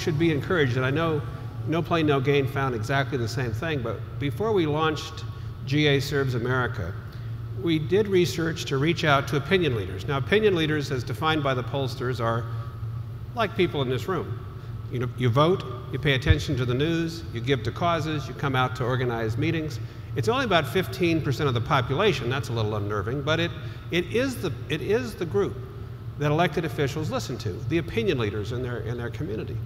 should be encouraged, and I know No Plane, No Gain found exactly the same thing, but before we launched GA Serves America, we did research to reach out to opinion leaders. Now, opinion leaders, as defined by the pollsters, are like people in this room. You know, you vote, you pay attention to the news, you give to causes, you come out to organize meetings. It's only about 15% of the population. That's a little unnerving, but it is the group that elected officials listen to, the opinion leaders in their community.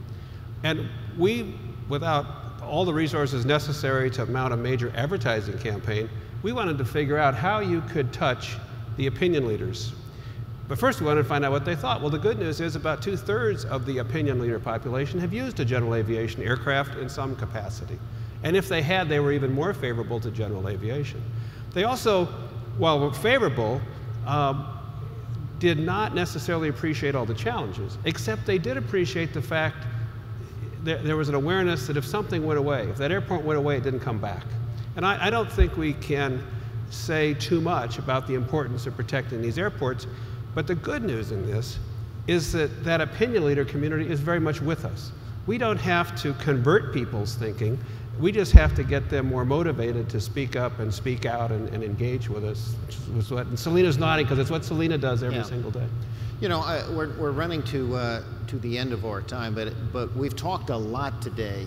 And we, without all the resources necessary to mount a major advertising campaign, we wanted to figure out how you could touch the opinion leaders. But first we wanted to find out what they thought. Well, the good news is about 2/3 of the opinion leader population have used a general aviation aircraft in some capacity. And if they had, they were even more favorable to general aviation. They also, while were favorable, did not necessarily appreciate all the challenges, except they did appreciate the fact that there was an awareness that if something went away, if that airport went away, it didn't come back. And I don't think we can say too much about the importance of protecting these airports, but the good news in this is that that opinion leader community is very much with us. We don't have to convert people's thinking. We just have to get them more motivated to speak up and speak out and engage with us. And Selena's nodding because it's what Selena does every single day. You know, we're running to the end of our time, but we've talked a lot today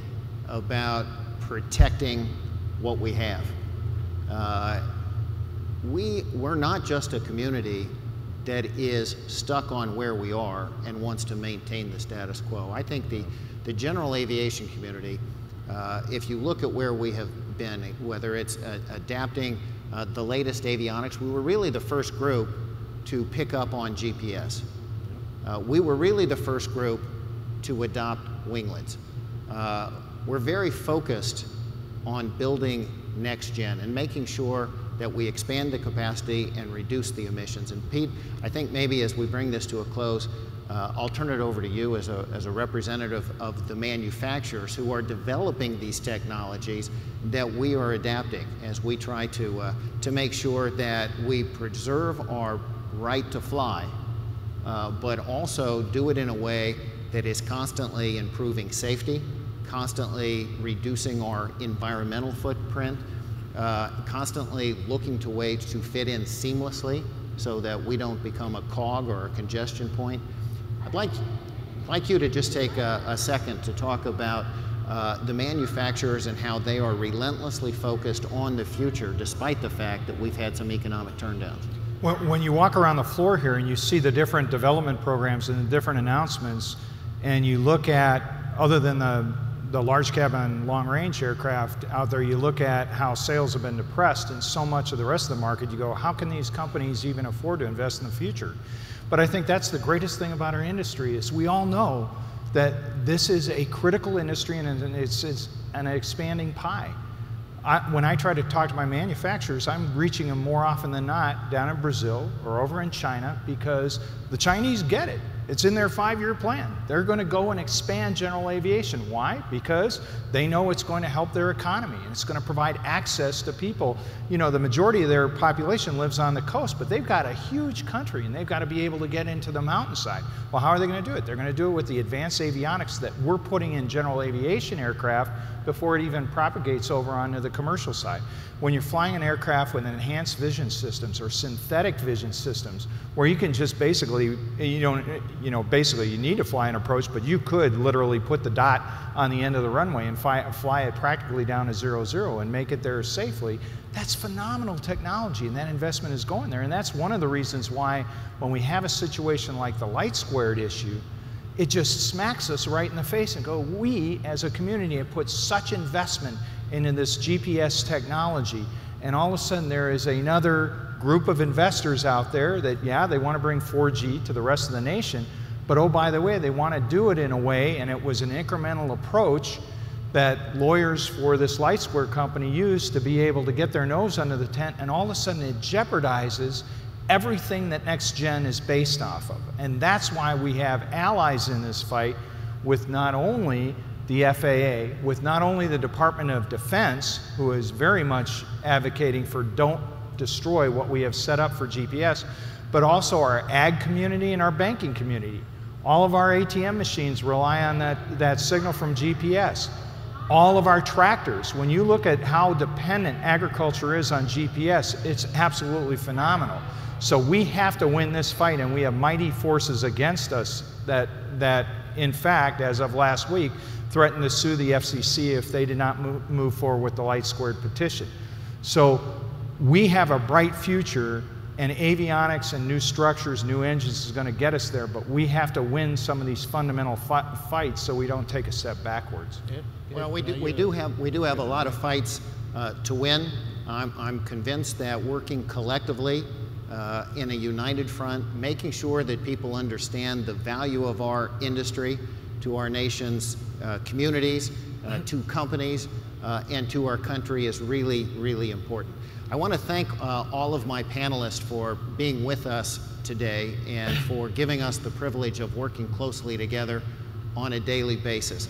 about protecting what we have. We're not just a community that is stuck on where we are and wants to maintain the status quo. I think the general aviation community, if you look at where we have been, whether it's adapting the latest avionics, we were really the first group to pick up on GPS. We were really the first group to adopt winglets. We're very focused on building next gen and making sure that we expand the capacity and reduce the emissions. And Pete, I think maybe as we bring this to a close, I'll turn it over to you as a representative of the manufacturers who are developing these technologies that we are adapting as we try to make sure that we preserve our right to fly, but also do it in a way that is constantly improving safety, constantly reducing our environmental footprint, constantly looking to ways to fit in seamlessly so that we don't become a cog or a congestion point. I'd like you to just take a second to talk about the manufacturers and how they are relentlessly focused on the future despite the fact that we've had some economic turndowns. When you walk around the floor here and you see the different development programs and the different announcements, and you look at, other than the large cabin long range aircraft out there, you look at how sales have been depressed in so much of the rest of the market, you go, how can these companies even afford to invest in the future? But I think that's the greatest thing about our industry is we all know that this is a critical industry and it's an expanding pie. When I try to talk to my manufacturers, I'm reaching them more often than not down in Brazil or over in China because the Chinese get it. It's in their 5-year plan. They're going to go and expand general aviation. Why? Because they know it's going to help their economy and it's going to provide access to people. You know, the majority of their population lives on the coast, but they've got a huge country and they've got to be able to get into the mountainside. Well, how are they going to do it? They're going to do it with the advanced avionics that we're putting in general aviation aircraft before it even propagates over onto the commercial side. When you're flying an aircraft with enhanced vision systems or synthetic vision systems, where you can just basically, basically you need to fly an approach, but you could literally put the dot on the end of the runway and fly it practically down to 0-0 and make it there safely. That's phenomenal technology, and that investment is going there. And that's one of the reasons why when we have a situation like the light squared issue, it just smacks us right in the face and go, we as a community have put such investment into this GPS technology, and all of a sudden there is another group of investors out there that, yeah, they want to bring 4G to the rest of the nation, but oh, by the way, they want to do it in a way, and it was an incremental approach that lawyers for this light square company used to be able to get their nose under the tent, and all of a sudden it jeopardizes everything that Next Gen is based off of. And that's why we have allies in this fight with not only the FAA, with not only the Department of Defense, who is very much advocating for don't destroy what we have set up for GPS, but also our ag community and our banking community. All of our ATM machines rely on that signal from GPS. All of our tractors, when you look at how dependent agriculture is on GPS, it's absolutely phenomenal. So we have to win this fight, and we have mighty forces against us that in fact, as of last week, threatened to sue the FCC if they did not move forward with the Light Squared petition. So we have a bright future, and avionics and new structures, new engines is going to get us there, but we have to win some of these fundamental fights so we don't take a step backwards. Well, we do have a lot of fights to win. I'm convinced that working collectively in a united front, making sure that people understand the value of our industry to our nation's communities, to companies, and to our country is really, really important. I want to thank all of my panelists for being with us today and for giving us the privilege of working closely together on a daily basis.